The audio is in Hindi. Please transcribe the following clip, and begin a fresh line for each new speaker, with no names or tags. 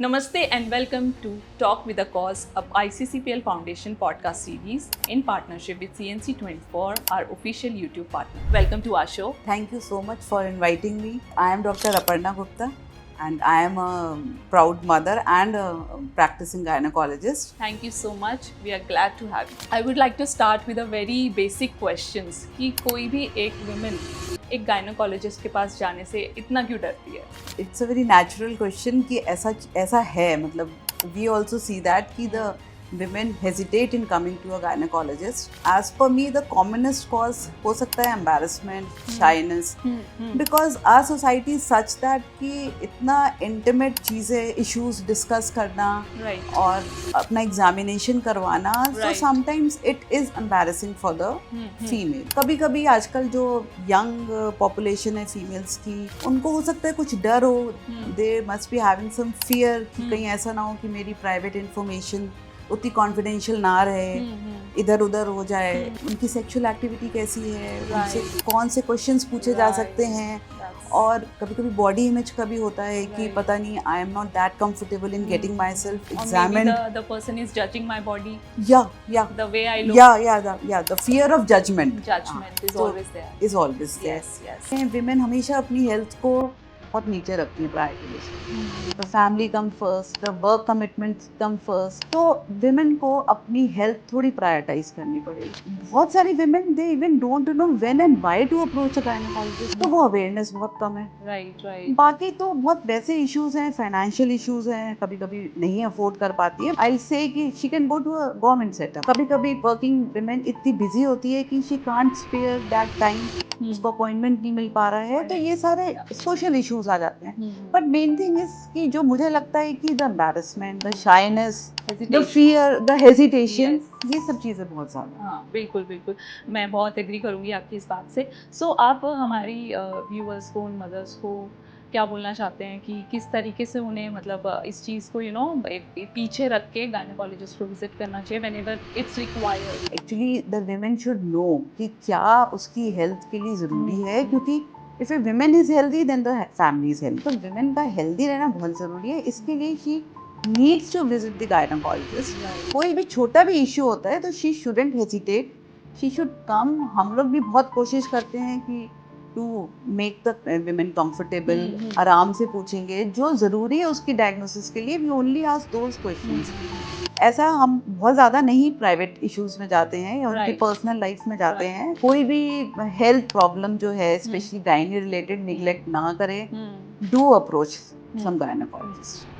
Namaste and welcome to Talk with a Cause, a ICCPL Foundation podcast series in partnership with CNC24, our official YouTube partner. Welcome to our show.
Thank you so much for inviting me. I am Dr. Aparna Gupta and I am a proud mother and a practicing gynecologist.
Thank you so much. We are glad to have you. I would like to start with a very basic questions कि कोई भी एक women एक गायनोकोलॉजिस्ट के पास जाने से इतना क्यों डरती है?
It's a very natural question कि ऐसा है, मतलब we also see that कि the women hesitate in coming to a gynecologist. As per me, the commonest cause हो सकता है embarrassment, shyness, because our society is such that कि इतना intimate चीज़ें, issues discuss करना
Right.
और अपना examination करवाना, so
Right.
sometimes it is embarrassing for the female. कभी-कभी आजकल जो young population है females की, उनको हो सकता है कुछ डर हो, they must be having some fear कि कहीं ऐसा ना हो कि मेरी private information उतनी कॉन्फिडेंशियल ना रहे, इधर उधर हो जाए, उनकी सेक्सुअल एक्टिविटी कैसी है, उनसे कौन से क्वेश्चंस पूछे जा सकते हैं, और कभी कभी बॉडी इमेज का भी होता है कि पता नहीं I am not that comfortable in getting my self examined,
the person is judging my body,
या
the way I look.
The fear of judgment
Judgment is always there.
Is always
Yes, yes.
There. Women हमेशा अपनी हेल्थ को बहुत नीचे रखती है priority list. The family come first, the work commitments come first. तो विमेन को अपनी हेल्थ थोड़ी प्रायोरिटाइज करनी पड़ेगी. बहुत सारी women they even don't know when and why to approach a gynaecologist, तो वो अवेयरनेस बहुत कम है.
Right, right.
बाकी तो बहुत वैसे इश्यूज हैं, फाइनेंशियल इश्यूज हैं, कभी कभी नहीं अफोर्ड कर पाती है. आई से कि she can go to a government setup. कभी कभी वर्किंग विमेन इतनी बिजी होती है कि she can't spare that time, उसको अपॉइंटमेंट नहीं मिल पा रहा है, तो ये सारे सोशल इश्यूज आ जाते हैं. बट मेन थिंग इज कि जो मुझे लगता है कि the embarrassment, the shyness, the fear, the hesitation, ये सब चीज़ें बहुत ज़्यादा.
हाँ, बिल्कुल बिल्कुल, मैं बहुत एग्री करूँगी आपकी इस बात से. सो आप हमारी व्यूअर्स को, उन मदर्स को क्या बोलना चाहते हैं कि किस तरीके से उन्हें मतलब इस चीज़ को पीछे रख के गायनेकोलॉजिस्ट को विजिट करना चाहिए whenever it's required?
Actually the women should know कि क्या उसकी हेल्थ के लिए ज़रूरी है, क्योंकि if a women is healthy then the family is healthy. तो विमेन का हेल्दी रहना बहुत ज़रूरी है. इसके लिए she needs to visit the gynaecologist. कोई भी छोटा भी इश्यू होता है तो she shouldn't hesitate, she should come. हम लोग भी बहुत कोशिश करते हैं कि to make the women comfortable. आराम से पूछेंगे जो ज़रूरी है उसकी डायग्नोसिस के लिए. We only ask those questions. ऐसा हम बहुत ज़्यादा नहीं प्राइवेट इश्यूज में जाते हैं या उनकी पर्सनल लाइफ में जाते हैं. कोई भी हेल्थ प्रॉब्लम जो है, स्पेशली गायनी रिलेटेड, निग्लेक्ट ना करें. Do approach some gynaecologist.